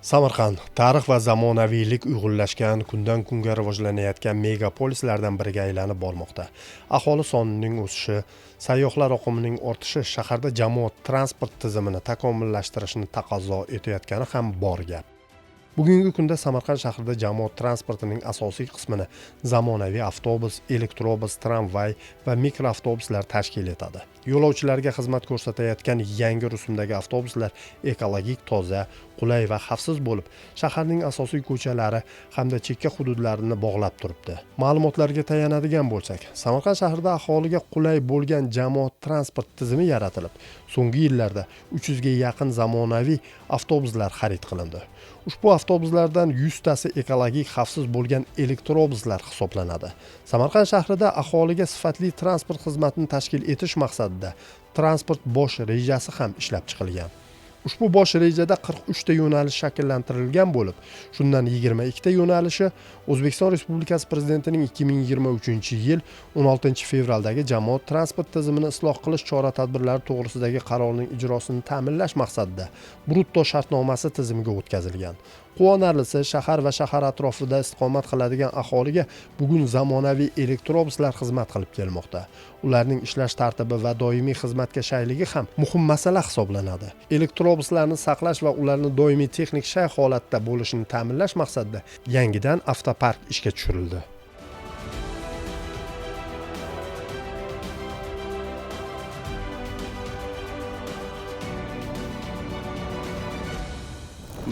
Samarqand tarix va zamonaviylik uyg'unlashgan, kundan kunga rivojlanayotgan megapolislardan biriga aylanib bormoqda. Aholi sonining o'sishi, sayyohlar oqimining ortishi shaharda jamoat transport tizimini takomillashtirishni taqozo etayotgani ham bor gap. Bugungi kunda Samarqand shahrida jamoat transportining asosiy qismini zamonaviy avtobus, elektrobus, tramvay va mikroavtobuslar tashkil etadi. Yo'lovchilarga xizmat ko'rsatayotgan yangi rusumdagi avtobuslar ekologik, toza, qulay va xavfsiz bo'lib, shaharning asosiy ko'chalari hamda chekka hududlarini bog'lab turibdi. Ma'lumotlarga tayanadigan bo'lsak, Samarqand shahrida aholiga qulay bo'lgan jamoat transport tizimi yaratilib, so'nggi yillarda 300 ga yaqin zamonaviy avtobuslar xarid qilindi. Ushbu avtobuslardan 100 tasi ekologik xavfsiz bo'lgan elektrobuslar hisoblanadi. Samarqand shahrida aholiga sifatli transport xizmatini tashkil etish maqsadida transport bosh rejasi ham ishlab chiqilgan. Ushbu bosh rejada 43 ta yo'nalish shakllantirilgan bo'lib, shundan 22 ta yo'nalishi O'zbekiston Respublikasi Prezidentining 2023-yil 16-fevraldagi jamoat transport tizimini isloh qilish chora-tadbirlari to'g'risidagi qarorning ijrosini ta'minlash maqsadida brutto shartnomasi tizimiga o'tkazilgan. Quvonarlisi, shahar va shahar atrofida istiqomat qiladigan aholiga bugun zamonaviy elektrobuslar xizmat qilib kelmoqda. Ularning ishlash tartibi va doimiy xizmatga shayligi ham muhim masala hisoblanadi. Elektrobuslarni saqlash va ularni doimiy texnik shay holatda bo'lishini ta'minlash maqsadida yangidan avtopark ishga tushirildi.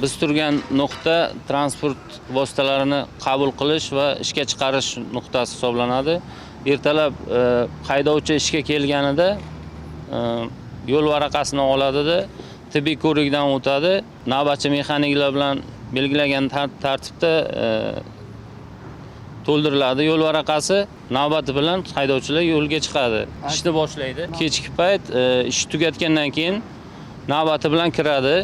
Biz turgan nuqta transport vositalarini qabul qilish va ishga chiqarish nuqtasi hisoblanadi. Ertalab haydovchi ishga kelganida yo'l varaqasini oladida, tibbiy ko'rikdan o'tadi. Navbatchi mexaniklar bilan belgilagan tartibda to'ldiriladi yo'l varaqasi. Navbati bilan haydovchilar yo'lga chiqadi. Ishni boshlaydi. Kechki payt ish tugatgandan keyin navbati bilan kiradi.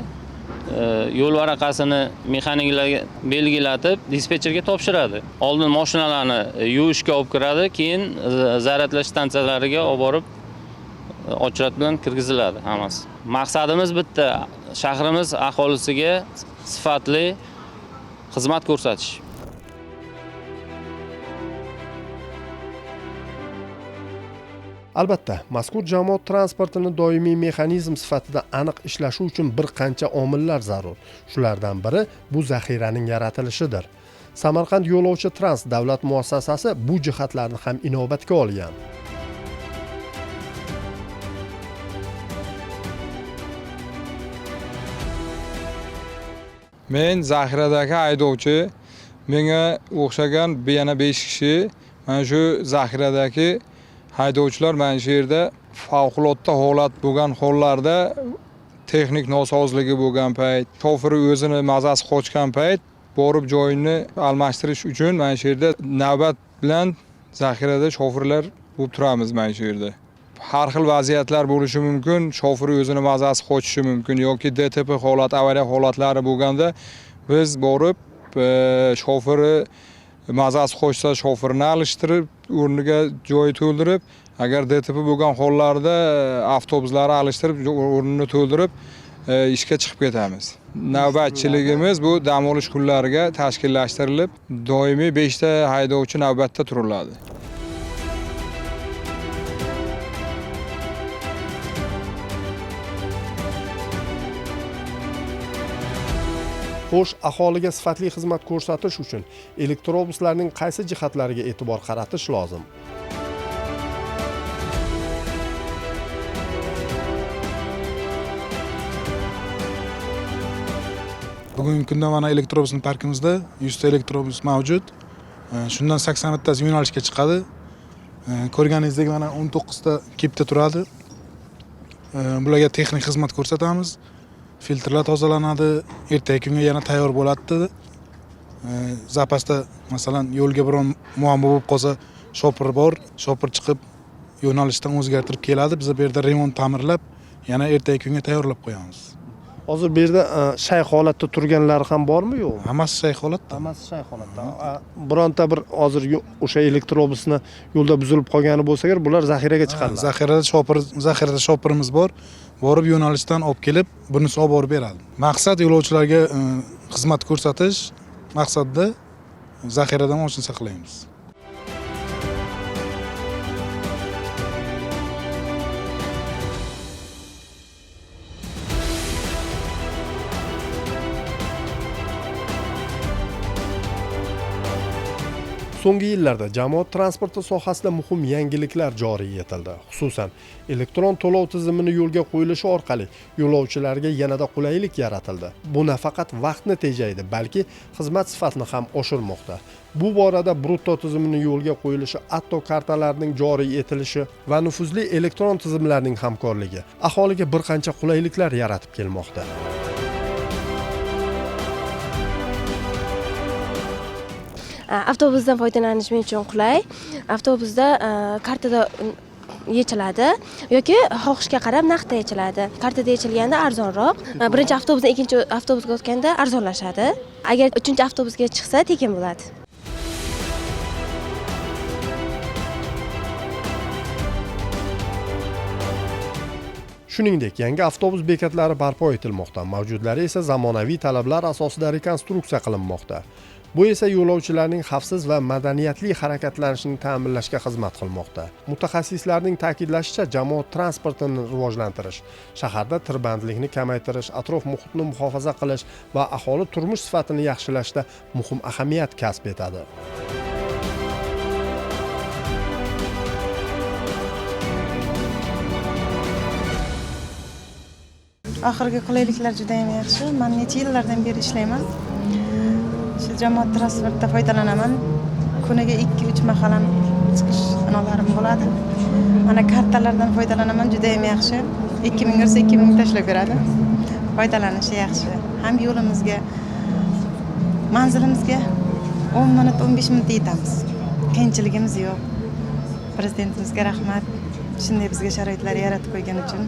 Yo'l varaqasini mexaniklarga belgilatib, dispetcherga topshiradi. Oldin mashinalarni yuvishga olib kiradi, keyin zaryadlash stansiyalariga olib borib ochirat bilan kirgiziladi hammasi. Maqsadimiz bitta, shahrimiz aholisiga sifatli xizmat ko'rsatish. Albatta, mazkur jamoat transportini doimiy mexanizm sifatida aniq ishlashi uchun bir qancha omillar zarur. Shulardan biri bu zaxiraning yaratilishidir. Samarqand yo'lovchi trans davlat muassasasi bu jihatlarni ham inobatga olgan. Men zaxiradagi haydovchi, menga o'xshagan yana 5 kishi mana shu zaxiradagi haydovchilar mana shu yerda favqulodda holat bo'lgan hollarda texnik nosozligi bo'lgan payt, shofir o'zini mazasi qochgan payt borib joyini almashtirish uchun mana shu yerda navbat bilan zaxirada shofirlar bo'lib turamiz mana shu yerda. Har xil vaziyatlar bo'lishi mumkin, shofir o'zini mazasi qochishi mumkin yoki DTP holat, avariya holatlari bo'lganda biz borib shofiri mazasi qochsa shofirni alishtirib, o'rniga joy to'ldirib, agar DTP bo'lgan hollarda avtobuslarni alishtirib, o'rnini to'ldirib ishga chiqib ketamiz. Navbatchiligimiz bu dam olish kunlariga tashkillashtirilib, doimiy 5 ta haydovchi navbatda turiladi. Xo'sh, aholiga sifatli xizmat ko'rsatish uchun elektrobuslarning qaysi jihatlariga e'tibor qaratish lozim? Bugungi kunda mana elektrobusning parkimizda 100 ta elektrobus mavjud. Shundan 80 tasi yo'nalishga chiqadi. Ko'rganingizdek mana 19 ta kepda turadi. Bularga texnik xizmat ko'rsatamiz. Filtrlar tozalanadi, ertaga kunga yana tayyor bo'ladi dedi. Zapasda masalan yo'lga biron muammo bo'lib qolsa, shopir bor, shopir chiqib yo'nalishdan o'zgartirib keladi. Biz bu yerda remont ta'mirlab, yana ertaga kunga tayyorlab qo'yamiz. Hozir bu yerda shay holatda turganlari ham bormi, yo'qmi? Hammasi shay holatda. Hammasi shay holatda. Bironta bir hozir o'sha elektrobusni yo'lda buzilib qolgani bo'lsa kerak, bular zaxiraga chiqariladi. Zaxirada shopirimiz bor. Borib yo'nalishdan olib kelib, bunisi olib borib beradi. Maqsad yo'lovchilarga xizmat ko'rsatish maqsadida zaxirada mashina saqlaymiz. So'nggi yillarda jamoat transporti sohasida muhim yangiliklar joriy etildi. Xususan, elektron to'lov tizimini yo'lga qo'yilishi orqali yo'lovchilarga yanada qulaylik yaratildi. Bu nafaqat vaqtni tejaydi, balki xizmat sifatini ham oshirmoqda. Bu borada brutto tizimini yo'lga qo'yilishi, Atto kartalarining joriy etilishi va nufuzli elektron tizimlarning hamkorligi aholiga bir qancha qulayliklar yaratib kelmoqda. Avtobusdan foydalanish men uchun qulay. Avtobusda kartada yechiladi yoki xohishga qarab naqdda yechiladi. Kartada yechilganda arzonroq. Birinchi avtobusdan ikkinchi avtobusga o'tganda arzonlashadi. Agar uchinchi avtobusga chiqsa tekin bo'ladi. Shuningdek, yangi avtobus bekatlari barpo etilmoqda. Mavjudlari esa zamonaviy talablar asosida rekonstruksiya qilinmoqda. Bu esa yo'lovchilarning xavfsiz va madaniyatli harakatlanishini ta'minlashga xizmat qilmoqda. Mutaxassislarning ta'kidlashicha, jamoat transportini rivojlantirish, shaharda tirbandlikni kamaytirish, atrof muhitni muhofaza qilish va aholi turmush sifatini yaxshilashda muhim ahamiyat kasb etadi. Oxirgi qulayliklar juda ham yaxshi. Men necha yillardan beri ishlayman. Shu jamoat transportida foydalanaman. Kuniga 2-3 mahalam chiqish anolarim bo'ladi. Mana kartalardan foydalanaman, juda ham yaxshi. 2000 ursa 2000 tashlab beradi. Foydalanishi yaxshi. Ham yo'limizga, manzilimizga 10 minut, 15 minutda yetamiz. Qiyinchiligimiz yo'q. Prezidentimizga rahmat. Shunday bizga sharoitlar yaratib qo'ygani uchun.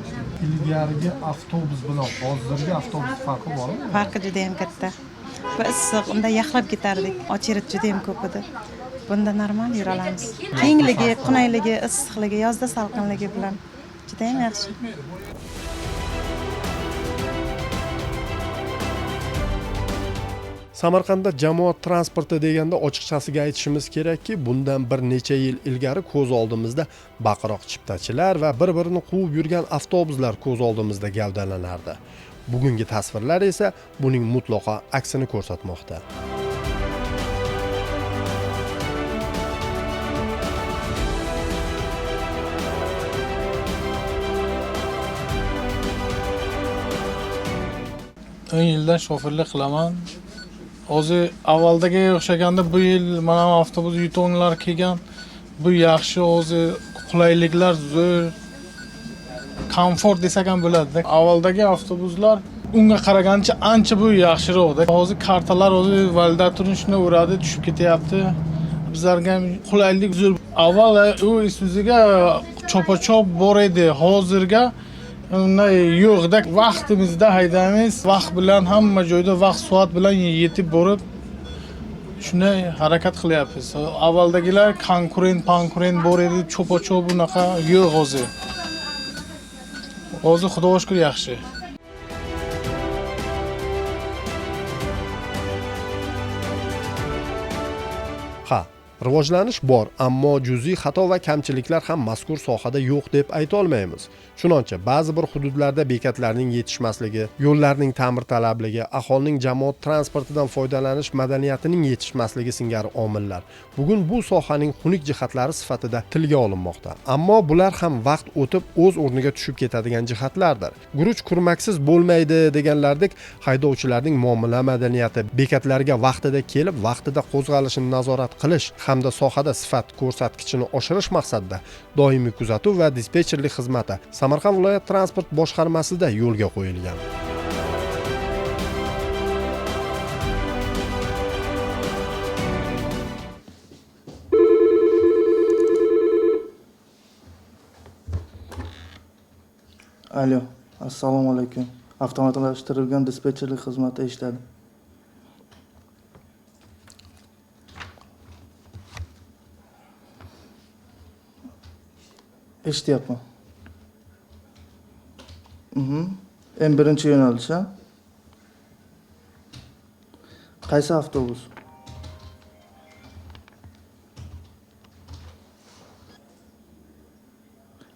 Ilgarigi avtobus bilan hozirgi avtobus farqi bormi? Farqi juda ham katta. Va issiq, unda yaxlab ketardik. Ocheret juda ham ko'p edi. Bunda normal yura olamiz. Kengligi, qunayligi, issiqligi, yozda salqinligi bilan juda ham yaxshi. Samarqandda jamoat transporti deganda ochiqchasiga aytishimiz kerakki, bundan bir necha yil ilgari ko'z oldimizda baqiroq chiptachilar va bir-birini quvib yurgan avtobuslar ko'z oldimizda gavdalanardi. Bugungi tasvirlar esa buning mutlaqo aksini ko'rsatmoqda. Yildan shoferlik qilaman. Hozir avvaldaga o'xshaganda bu yil mana avtobus yutonlar kelgan. Bu yaxshi, hozir qulayliklar zo'r. Komfort desak ham bo'ladi. Avvaldagi avtobuslar unga qaragancha ancha bu yaxshiroqda. Hozir kartalar hozir validatorni shuna uradi, tushib ketyapti. Bizlarga ham qulaylik zo'r. Avval u Isuzuga chopa-chop bor edi. Hozirga unday yo'qda. Vaqtimizda haydaymiz. Vaqt bilan hamma joyda vaqt soat bilan yetib borib shunday harakat qilyapmiz. Avvaldagilar konkurent bor edi, chopa-chop unaqa yo'q hozir. Hozir Xudoga shukr yaxshi. Ha, rivojlanish bor, ammo juz'iy xato va kamchiliklar ham mazkur sohada yo'q deb ayta olmaymiz. Chunonchi ba'zi bir hududlarda bekatlarning yetishmasligi, yo'llarning ta'mirtalabligi, aholining jamoat transportidan foydalanish madaniyatining yetishmasligi singari omillar bugun bu sohaning xunuk jihatlari sifatida tilga olinmoqda. Ammo bular ham vaqt o'tib o'z o'rniga tushib ketadigan jihatlardir. Guruch kurmaksiz bo'lmaydi deganlardek, haydovchilarning muomala madaniyati, bekatlarga vaqtida kelib, vaqtida qo'zg'alishini nazorat qilish hamda sohada sifat ko'rsatkichini oshirish maqsadida doimiy kuzatuv va dispetcherlik xizmati Samarqand viloyat transport boshqarmasida yo'lga qo'yilgan. Alo, assalomu alaykum. Avtomatlashtirilgan dispetcherlik xizmati eshitadi. Eshityapman. Birinchi yo'nalish. Qaysi avtobus?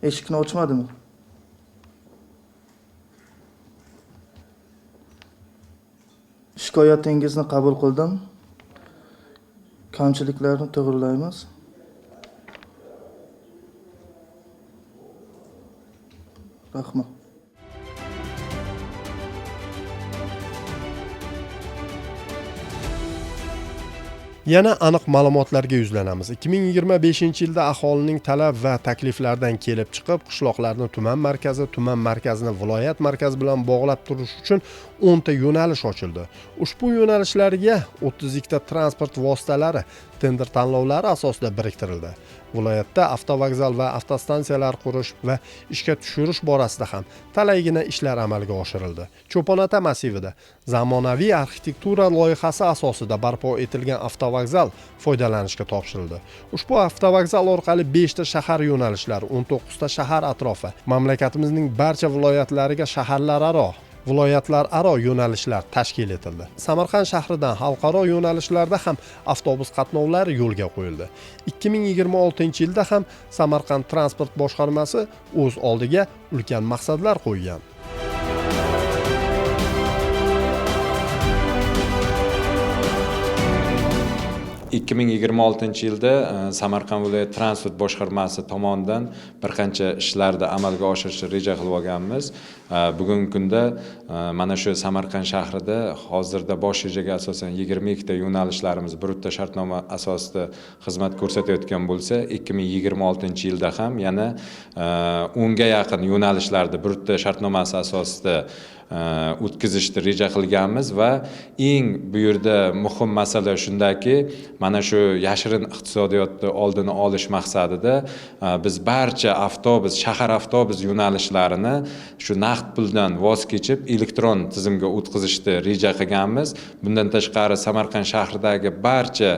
Eshikni ochmadimi? Shikoyatingizni qabul qildim. Kamchiliklarni to'g'rilaymiz. Rahmat. Yana aniq ma'lumotlarga yuzlanamiz. 2025-yilda aholining talab va takliflaridan kelib chiqib, qishloqlarni tuman markazini viloyat markazi bilan bog'lab turish uchun 10 ta yo'nalish ochildi. Ushbu yo'nalishlarga 32 ta transport vositalari tender tanlovlari asosida biriktirildi. Viloyatda avtovokzal va avtostansiyalar qurish va ishga tushirish borasida ham talaygina ishlar amalga oshirildi. Cho'ponota massivida zamonaviy arxitektura loyihasi asosida barpo etilgan avtovokzal foydalanishga topshirildi. Ushbu avtovokzal orqali 5 ta shahar yo'nalishlari, 19 ta shahar atrofi, mamlakatimizning barcha viloyatlariga viloyatlararo yo'nalishlar tashkil etildi. Samarqand shahridan xalqaro yo'nalishlarda ham avtobus qatnovlari yo'lga qo'yildi. 2026-yilda ham Samarqand transport boshqarmasi o'z oldiga ulkan maqsadlar qo'ygan. yilda Samarqand viloyat transport boshqarmasi tomonidan bir qancha ishlarni amalga oshirishni reja qilib olganmiz. Bugungi kunda mana shu Samarqand shahrida hozirda bosh rejaga asosan 22 ta yo'nalishlarimiz birorta shartnoma asosida xizmat ko'rsatayotgan bo'lsa, 2026-yilda ham yana 10 ga yaqin yo'nalishlarni birorta shartnomasi asosida o'tkazishni reja qilganmiz va eng bu yerda muhim masala shundaki, mana shu yashirin iqtisodiyotni oldini olish maqsadida biz barcha shahar avtobus yo'nalishlarini shu naqd puldan voz kechib elektron tizimga o'tkazishni reja qilganmiz. Bundan tashqari Samarqand shahridagi barcha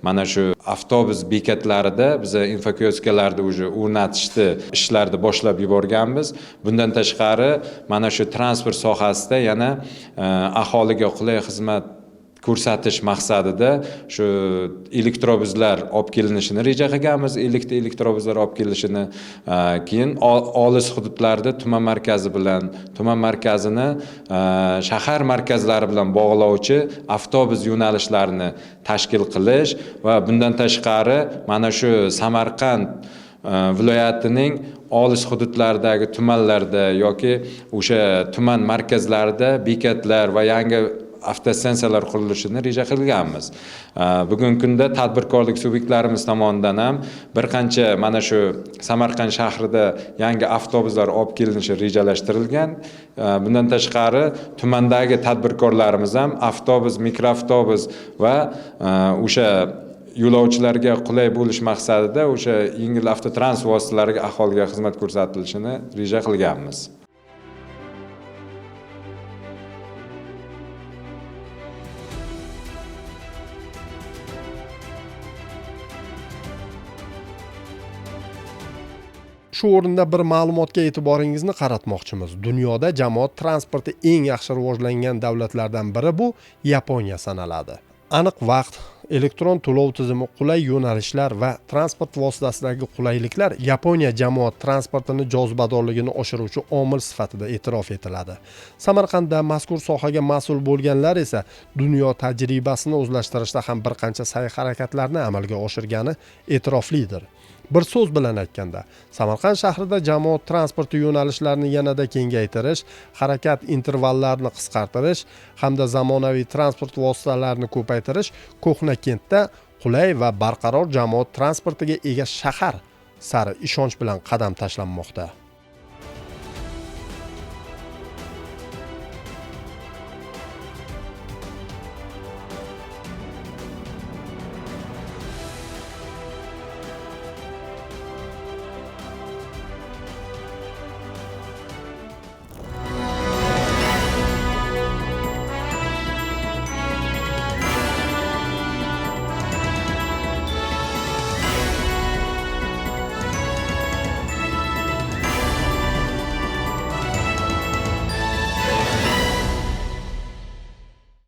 mana shu avtobus bekatlarida biz infokioskalarni o'rnatishni ishlarni boshlab yuborganmiz. Bundan tashqari mana shu transport sohasida yana aholiga qulay xizmat ko'rsatish maqsadida shu elektrobuslar olib kelinishini reja qilganmiz. Elektrobuslar olib kelinishini keyin olis hududlarda tuman markazini shahar markazlari bilan bog'lovchi avtobus yo'nalishlarini tashkil qilish va bundan tashqari mana shu Samarqand viloyatining olis hududlaridagi tumanlarda yoki o'sha tuman markazlarida bekatlar va yangi avtostansiyalar qurilishini reja qilganmiz. Bugungi kunda tadbirkorlik subyektlarimiz tomonidan ham bir qancha mana shu Samarqand shahrida yangi avtobuslar olib kelinishi rejalashtirilgan. Bundan tashqari tumandagi tadbirkorlarimiz ham avtobus, mikroavtobus va o'sha yo'lovchilarga qulay bo'lish maqsadida o'sha yengil avtotransport vositalariga aholiga xizmat ko'rsatilishini reja qilganmiz. Shu o'rinda bir ma'lumotga e'tiboringizni qaratmoqchimiz. Dunyoda jamoat transporti eng yaxshi rivojlangan davlatlardan biri bu Yaponiya sanaladi. Aniq vaqt, elektron to'lov tizimi, qulay yo'nalishlar va transport vositasidagi qulayliklar Yaponiya jamoat transportini jozibadorligini oshiruvchi omil sifatida e'tirof etiladi. Samarqandda mazkur sohaga mas'ul bo'lganlar esa dunyo tajribasini o'zlashtirishda ham bir qancha sa'y-harakatlarni amalga oshirgani e'tiroflidir. Bir so'z bilan aytganda, Samarqand shahrida jamoat transporti yo'nalishlarini yanada kengaytirish, harakat intervallarini qisqartirish hamda zamonaviy transport vositalarini ko'paytirish Ko'hna kentda qulay va barqaror jamoat transportiga ega shahar sari ishonch bilan qadam tashlanmoqda.